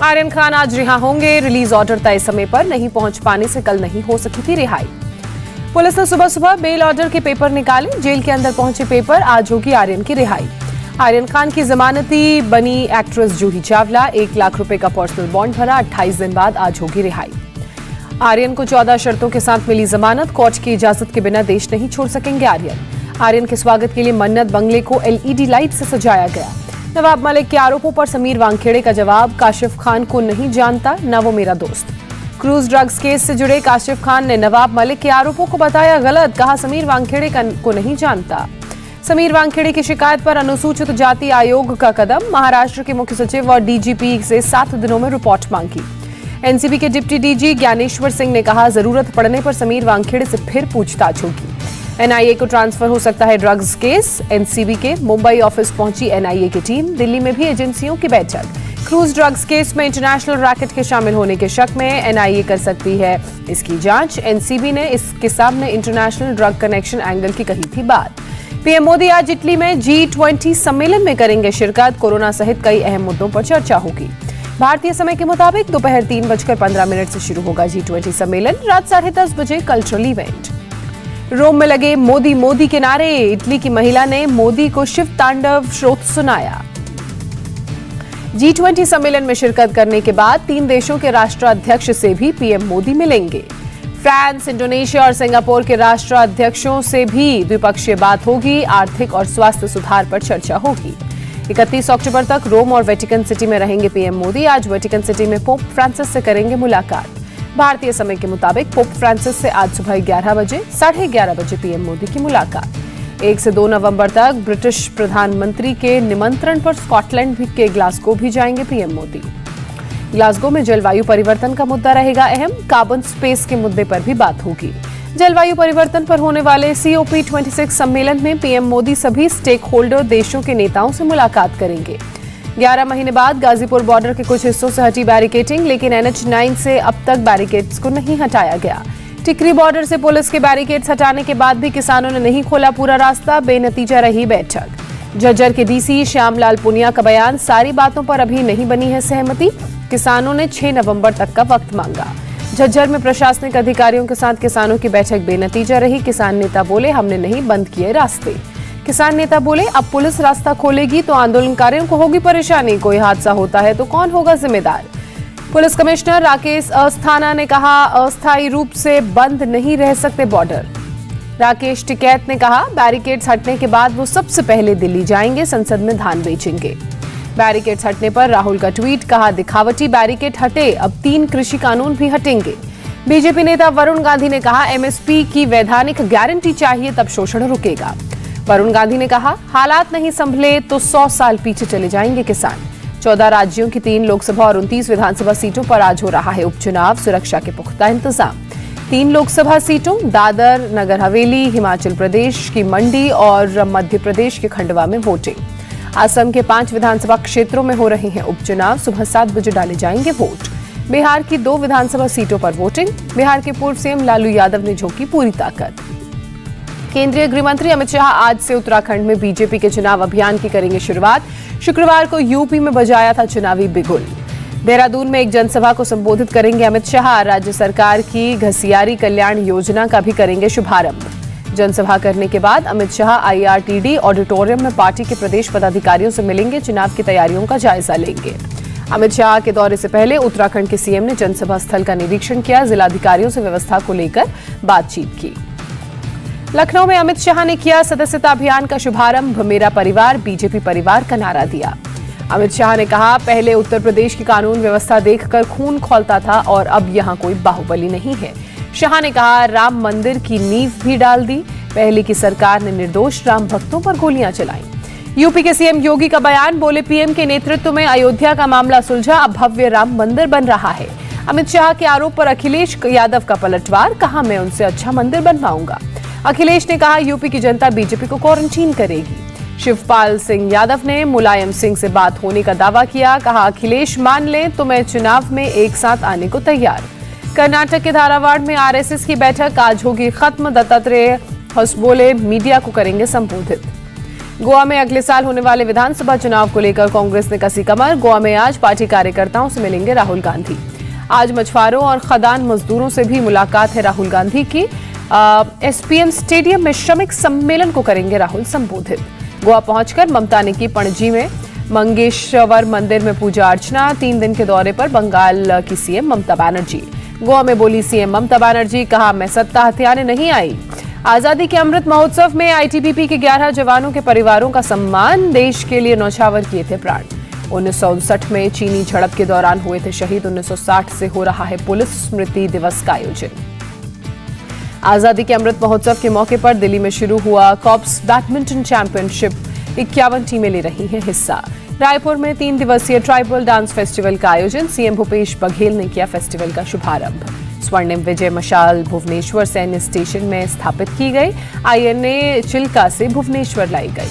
आर्यन खान आज रिहा होंगे। रिलीज ऑर्डर तय समय पर नहीं पहुंच पाने से कल नहीं हो सकी थी रिहाई। पुलिस ने सुबह सुबह बेल ऑर्डर के पेपर निकाले। जेल के अंदर पहुंचे पेपर, आज होगी आर्यन की रिहाई। आर्यन खान की जमानती बनी एक्ट्रेस जूही चावला। 1 लाख रुपए का पर्सनल बॉन्ड भरा। 28 दिन बाद आज होगी रिहाई। आर्यन को 14 शर्तों के साथ मिली जमानत। कोर्ट की इजाजत के बिना देश नहीं छोड़ सकेंगे आर्यन के स्वागत के लिए मन्नत बंगले को LED लाइट से सजाया गया। नवाब मलिक के आरोपों पर समीर वानखेड़े का जवाब, काशिफ खान को नहीं जानता, न वो मेरा दोस्त। क्रूज ड्रग्स केस से जुड़े काशिफ खान ने नवाब मलिक के आरोपों को बताया गलत। कहा समीर वानखेड़े को नहीं जानता। समीर वानखेड़े की शिकायत पर अनुसूचित जाति आयोग का कदम। महाराष्ट्र के मुख्य सचिव और DGP से 7 दिनों में रिपोर्ट मांगी। NCB के डिप्टी DG ज्ञानेश्वर सिंह ने कहा, जरूरत पड़ने पर समीर वानखेड़े से फिर पूछताछ होगी। NIA को ट्रांसफर हो सकता है ड्रग्स केस। NCB के मुंबई ऑफिस पहुंची NIA की टीम। दिल्ली में भी एजेंसियों की बैठक। क्रूज ड्रग्स केस में इंटरनेशनल रैकेट के शामिल होने के शक में NIA कर सकती है इसकी जांच। NCB ने इसके सामने इंटरनेशनल ड्रग कनेक्शन एंगल की कही थी बात। PM मोदी आज इटली में G20 सम्मेलन में करेंगे शिरकत। कोरोना सहित कई अहम मुद्दों पर चर्चा होगी। भारतीय समय के मुताबिक दोपहर 3:15 से शुरू होगा G20 सम्मेलन। रात 10:30 बजे कल्चरल इवेंट। रोम में लगे मोदी मोदी के नारे। इटली की महिला ने मोदी को शिव तांडव श्रोत सुनाया। G20 सम्मेलन में शिरकत करने के बाद 3 देशों के राष्ट्राध्यक्ष से भी PM मोदी मिलेंगे। फ्रांस, इंडोनेशिया और सिंगापुर के राष्ट्राध्यक्षों से भी द्विपक्षीय बात होगी। आर्थिक और स्वास्थ्य सुधार पर चर्चा होगी। 31 अक्टूबर तक रोम और वेटिकन सिटी में रहेंगे PM मोदी। आज वेटिकन सिटी में पोप फ्रांसिस से करेंगे मुलाकात। भारतीय समय के मुताबिक पोप फ्रांसिस से आज सुबह 11 बजे 11:30 बजे PM मोदी की मुलाकात। 1 से 2 नवंबर तक ब्रिटिश प्रधानमंत्री के निमंत्रण पर स्कॉटलैंड के ग्लासगो भी जाएंगे PM मोदी। ग्लासगो में जलवायु परिवर्तन का मुद्दा रहेगा अहम। कार्बन स्पेस के मुद्दे पर भी बात होगी। जलवायु परिवर्तन पर होने वाले COP26 सम्मेलन में PM मोदी सभी स्टेक होल्डर देशों के नेताओं से मुलाकात करेंगे। 11 महीने बाद गाजीपुर बॉर्डर के कुछ हिस्सों से हटी बैरिकेडिंग, लेकिन NH9 से अब तक बैरिकेड्स को नहीं हटाया गया। टिकरी बॉर्डर से पुलिस के बैरिकेड्स हटाने के बाद भी किसानों ने नहीं खोला पूरा रास्ता। बेनतीजा रही बैठक। झज्जर के DC श्यामलाल पुनिया का बयान, सारी बातों पर अभी नहीं बनी है सहमति। किसानों ने 6 नवंबर तक का वक्त मांगा। झज्जर में प्रशासनिक अधिकारियों के साथ किसानों की बैठक बेनतीजा रही। किसान नेता बोले, हमने नहीं बंद किए रास्ते। किसान नेता बोले, अब पुलिस रास्ता खोलेगी तो आंदोलनकारियों को होगी परेशानी। कोई हादसा होता है तो कौन होगा जिम्मेदार। पुलिस कमिश्नर राकेश अस्थाना ने कहा, अस्थायी रूप से बंद नहीं रह सकते बॉर्डर। राकेश टिकैत ने कहा, बैरिकेड्स हटने के बाद वो सबसे पहले दिल्ली जाएंगे, संसद में धान बेचेंगे। बैरिकेड्स हटने पर राहुल का ट्वीट, कहा दिखावटी बैरिकेड हटे, अब 3 कृषि कानून भी हटेंगे। बीजेपी नेता वरुण गांधी ने कहा, MSP की वैधानिक गारंटी चाहिए तब शोषण रुकेगा। वरुण गांधी ने कहा, हालात नहीं संभले तो 100 साल पीछे चले जाएंगे किसान। 14 राज्यों की 3 लोकसभा और 29 विधानसभा सीटों पर आज हो रहा है उपचुनाव। सुरक्षा के पुख्ता इंतजाम। 3 लोकसभा सीटों दादर, नगर हवेली, हिमाचल प्रदेश की मंडी और मध्य प्रदेश के खंडवा में वोटिंग। असम के 5 विधानसभा क्षेत्रों में हो रहे हैं उपचुनाव। सुबह 7 बजे डाले जाएंगे वोट। बिहार की 2 विधानसभा सीटों पर वोटिंग। बिहार के पूर्व CM लालू यादव ने झोंकी पूरी ताकत। केंद्रीय गृह मंत्री अमित शाह आज से उत्तराखंड में बीजेपी के चुनाव अभियान की करेंगे शुरुआत। शुक्रवार को यूपी में बजाया था चुनावी बिगुल। देहरादून में एक जनसभा को संबोधित करेंगे अमित शाह। राज्य सरकार की घसियारी कल्याण योजना का भी करेंगे शुभारंभ। जनसभा करने के बाद अमित शाह IRTD ऑडिटोरियम में पार्टी के प्रदेश पदाधिकारियों से मिलेंगे। चुनाव की तैयारियों का जायजा लेंगे। अमित शाह के दौरे से पहले उत्तराखंड के CM ने जनसभा स्थल का निरीक्षण किया। जिलाधिकारियों से व्यवस्था को लेकर बातचीत की। लखनऊ में अमित शाह ने किया सदस्यता अभियान का शुभारंभ। मेरा परिवार बीजेपी परिवार का नारा दिया। अमित शाह ने कहा, पहले उत्तर प्रदेश की कानून व्यवस्था देखकर खून खौलता था और अब यहां कोई बाहुबली नहीं है। शाह ने कहा, राम मंदिर की नींव भी डाल दी। पहले की सरकार ने निर्दोष राम भक्तों पर गोलियां चलाई। यूपी के CM योगी का बयान, बोले PM के नेतृत्व में अयोध्या का मामला सुलझा, अब भव्य राम मंदिर बन रहा है। अमित शाह के आरोप पर अखिलेश यादव का पलटवार, कहा मैं उनसे अच्छा मंदिर बनवाऊंगा। अखिलेश ने कहा, यूपी की जनता बीजेपी को क्वारंटीन करेगी। शिवपाल सिंह यादव ने मुलायम सिंह से बात होने का दावा किया। कहा, अखिलेश मान ले तो मैं चुनाव में एक साथ आने को तैयार। कर्नाटक के धारावाड़ में RSS की बैठक आज होगी खत्म। दत्तात्रेय होसबोले मीडिया को करेंगे संबोधित। गोवा में अगले साल होने वाले विधानसभा चुनाव को लेकर कांग्रेस ने कसी कमर। गोवा में आज पार्टी कार्यकर्ताओं से मिलेंगे राहुल गांधी। आज मछुआरों और खदान मजदूरों से भी मुलाकात है राहुल गांधी की। एसपीएम स्टेडियम में श्रमिक सम्मेलन को करेंगे राहुल संबोधित। गोवा पहुंचकर ममता ने की पणजी में मंगेशवर मंदिर में पूजा अर्चना। 3 दिन के दौरे पर बंगाल की सीएम ममता बनर्जी। गोवा में बोली सीएम ममता बनर्जी, कहा मैं सत्ता हथियाने नहीं आई। आजादी के अमृत महोत्सव में आईटीबीपी के 11 जवानों के परिवारों का सम्मान। देश के लिए न्यौछावर किए थे प्राण। 1959 में चीनी झड़प के दौरान हुए थे शहीद। 1960 से हो रहा है पुलिस स्मृति दिवस का आयोजन। आजादी के अमृत महोत्सव के मौके पर दिल्ली में शुरू हुआ कॉप्स बैडमिंटन चैंपियनशिप। 51 टीमें ले रही हैं हिस्सा। रायपुर में 3 दिवसीय ट्राइबल डांस फेस्टिवल का आयोजन। सीएम भूपेश बघेल ने किया फेस्टिवल का शुभारंभ। स्वर्णिम विजय मशाल भुवनेश्वर सैन्य स्टेशन में स्थापित की गई। आईएनए चिल्का से भुवनेश्वर लाई गई।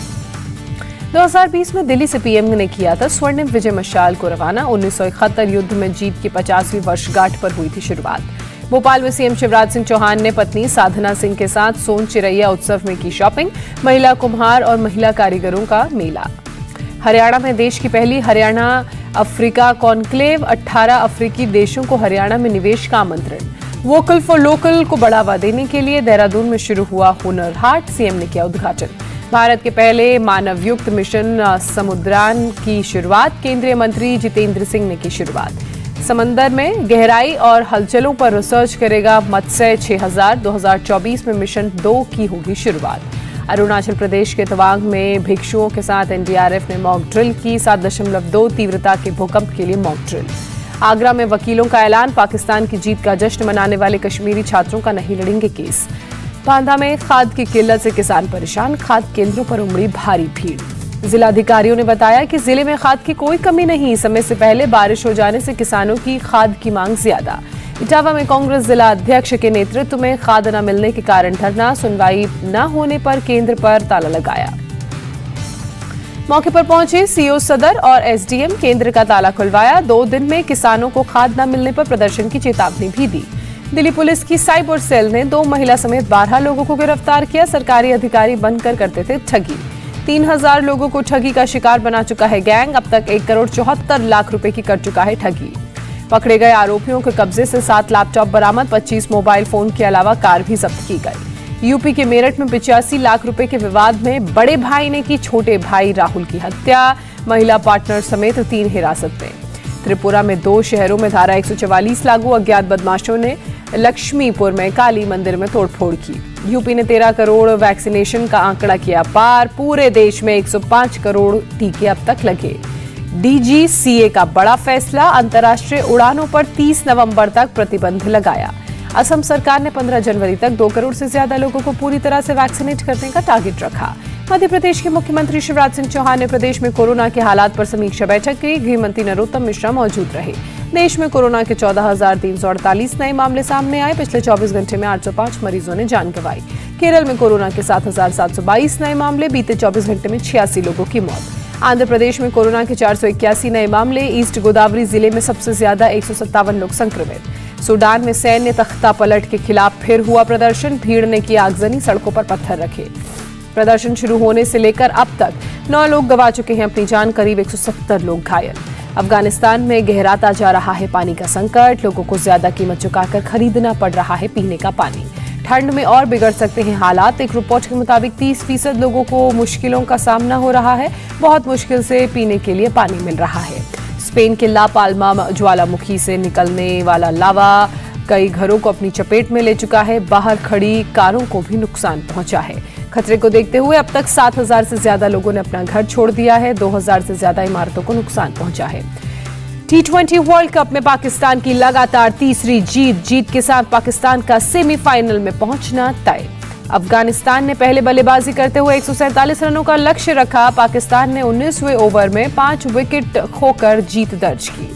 2020 में दिल्ली से पीएम ने किया था स्वर्णिम विजय मशाल को रवाना। 1971 युद्ध में जीत की 50वीं वर्षगांठ पर हुई थी शुरुआत। भोपाल में सीएम शिवराज सिंह चौहान ने पत्नी साधना सिंह के साथ सोन चिरैया उत्सव में की शॉपिंग। महिला कुम्हार और महिला कारीगरों का मेला। हरियाणा में देश की पहली हरियाणा अफ्रीका कॉन्क्लेव। 18 अफ्रीकी देशों को हरियाणा में निवेश का आमंत्रण। वोकल फॉर लोकल को बढ़ावा देने के लिए देहरादून में शुरू हुआ हुनर हाट। सीएम ने किया उद्घाटन। भारत के पहले मानवयुक्त मिशन समुद्रान की शुरुआत। केंद्रीय मंत्री जितेंद्र सिंह ने की शुरुआत। समंदर में गहराई और हलचलों पर रिसर्च करेगा मत्स्य 6000। 2024 में मिशन 2 की होगी शुरुआत। अरुणाचल प्रदेश के तवांग में भिक्षुओं के साथ एनडीआरएफ ने मॉक ड्रिल की। 7.2 तीव्रता के भूकंप के लिए मॉक ड्रिल। आगरा में वकीलों का ऐलान। पाकिस्तान की जीत का जश्न मनाने वाले कश्मीरी छात्रों का नहीं लड़ेंगे केस। बांदा में खाद की किल्लत से किसान परेशान। खाद केंद्रों पर उमड़ी भारी भीड़। जिलाधिकारियों ने बताया कि जिले में खाद की कोई कमी नहीं। समय से पहले बारिश हो जाने से किसानों की खाद की मांग ज्यादा। इटावा में कांग्रेस जिला अध्यक्ष के नेतृत्व में खाद न मिलने के कारण धरना। सुनवाई न होने पर केंद्र पर ताला लगाया। मौके पर पहुंचे सीओ सदर और एसडीएम। केंद्र का ताला खुलवाया। 2 दिन में किसानों को खाद न मिलने पर प्रदर्शन की चेतावनी भी दी। दिल्ली पुलिस की साइबर सेल ने 2 महिला समेत 12 लोगों को गिरफ्तार किया। सरकारी अधिकारी बनकर करते थे ठगी। 3000 लोगों को ठगी का शिकार बना चुका है गैंग। अब तक 1 करोड़ 74 लाख रुपए की कर चुका है ठगी। पकड़े गए आरोपियों के कब्जे से 7 लैपटॉप बरामद। 25 मोबाइल फोन के अलावा कार भी जब्त की गई। यूपी के मेरठ में 85 लाख रुपए के विवाद में बड़े भाई ने की छोटे भाई राहुल की हत्या। महिला पार्टनर समेत 3 हिरासत में। त्रिपुरा में 2 शहरों में धारा 144 लागू। अज्ञात बदमाशों ने लक्ष्मीपुर में काली मंदिर में तोड़फोड़ की। यूपी ने 13 करोड़ वैक्सीनेशन का आंकड़ा किया पार। पूरे देश में 105 करोड़ टीके अब तक लगे। डीजीसीए का बड़ा फैसला। अंतर्राष्ट्रीय उड़ानों पर 30 नवंबर तक प्रतिबंध लगाया। असम सरकार ने 15 जनवरी तक 2 करोड़ से ज्यादा लोगों को पूरी तरह से वैक्सीनेट करने का टारगेट रखा। मध्य प्रदेश के मुख्यमंत्री शिवराज सिंह चौहान ने प्रदेश में कोरोना के हालात पर समीक्षा बैठक की। गृह मंत्री नरोत्तम मिश्रा मौजूद रहे। देश में कोरोना के 14,348 नए मामले सामने आए। पिछले 24 घंटे में 805 मरीजों ने जान गंवाई। केरल में कोरोना के 7,722 नए मामले। बीते 24 घंटे में 86 लोगों की मौत। आंध्र प्रदेश में कोरोना के 481 नए मामले। ईस्ट गोदावरी जिले में सबसे ज्यादा 157 लोग संक्रमित। सूडान में सैन्य तख्ता पलट के खिलाफ फिर हुआ प्रदर्शन। भीड़ ने की आगजनी। सड़कों पर पत्थर रखे। प्रदर्शन शुरू होने से लेकर अब तक 9 लोग गंवा चुके हैं अपनी जान। करीब 170 लोग घायल। अफगानिस्तान में गहराता जा रहा है पानी का संकट। लोगों को ज्यादा कीमत चुकाकर खरीदना पड़ रहा है पीने का पानी। ठंड में और बिगड़ सकते हैं हालात। एक रिपोर्ट के मुताबिक 30% लोगों को मुश्किलों का सामना हो रहा है। बहुत मुश्किल से पीने के लिए पानी मिल रहा है। स्पेन के ला पाल्मा ज्वालामुखी से निकलने वाला लावा कई घरों को अपनी चपेट में ले चुका है। बाहर खड़ी कारों को भी नुकसान पहुंचा है। खतरे को देखते हुए अब तक 7000 से ज्यादा लोगों ने अपना घर छोड़ दिया है। 2000 से ज्यादा इमारतों को नुकसान पहुंचा है। T20 वर्ल्ड कप में पाकिस्तान की लगातार तीसरी जीत के साथ पाकिस्तान का सेमीफाइनल में पहुंचना तय। अफगानिस्तान ने पहले बल्लेबाजी करते हुए 147 रनों का लक्ष्य रखा। पाकिस्तान ने 19वें ओवर में 5 विकेट खोकर जीत दर्ज की।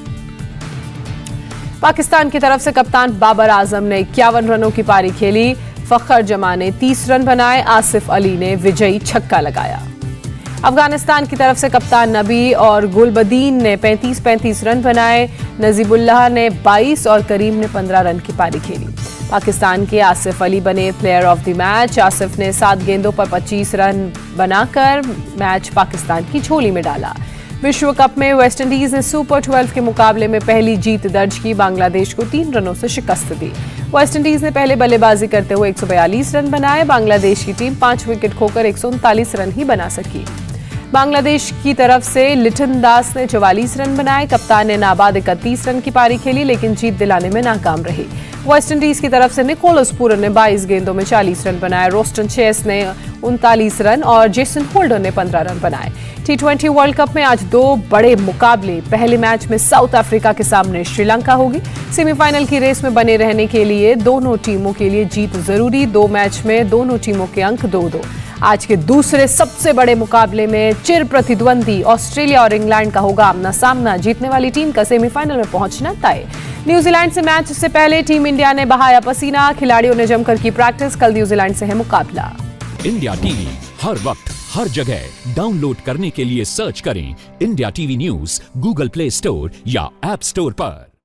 पाकिस्तान की तरफ से कप्तान बाबर आजम ने 51 रनों की पारी खेली। फखर जमा ने 30 रन बनाए। आसिफ अली ने विजयी छक्का लगाया। अफगानिस्तान की तरफ से कप्तान नबी और गुलबदीन ने 35 रन बनाए। नजीबुल्लाह ने 22 और करीम ने 15 रन की पारी खेली। पाकिस्तान के आसिफ अली बने player of the match. Asif ने 7 गेंदों पर 25 रन बनाकर मैच पाकिस्तान की झोली में डाला। विश्व कप में वेस्टइंडीज ने सुपर 12 के मुकाबले में पहली जीत दर्ज की, बांग्लादेश को 3 रनों से शिकस्त दी। वेस्टइंडीज ने पहले बल्लेबाजी करते हुए 142 रन बनाए। बांग्लादेश की टीम 5 विकेट खोकर 139 रन ही बना सकी। बांग्लादेश की तरफ से लिटन दास ने 44 रन बनाए। कप्तान ने नाबाद 31 रन की पारी खेली, लेकिन जीत दिलाने में नाकाम रही। वेस्टइंडीज की तरफ से निकोलस पूरन ने 22 गेंदों में 40 रन बनाए। रोस्टन चेस ने 39 रन और जेसन होल्डर ने 15 रन बनाए। T20 वर्ल्ड कप में आज 2 बड़े मुकाबले। पहले मैच में साउथ अफ्रीका के सामने श्रीलंका होगी। सेमीफाइनल की रेस में बने रहने के लिए दोनों टीमों के लिए जीत जरूरी। 2 मैच में दोनों टीमों के अंक 2-2। आज के दूसरे सबसे बड़े मुकाबले में चिर प्रतिद्वंदी ऑस्ट्रेलिया और इंग्लैंड का होगा आमना सामना। जीतने वाली टीम का सेमीफाइनल में पहुंचना तय। न्यूजीलैंड से मैच से पहले टीम इंडिया ने बहाया पसीना। खिलाड़ियों ने जमकर की प्रैक्टिस। कल न्यूजीलैंड से है मुकाबला। इंडिया टीवी हर वक्त हर जगह डाउनलोड करने के लिए सर्च करें India TV news Google play store या ऐप स्टोर पर।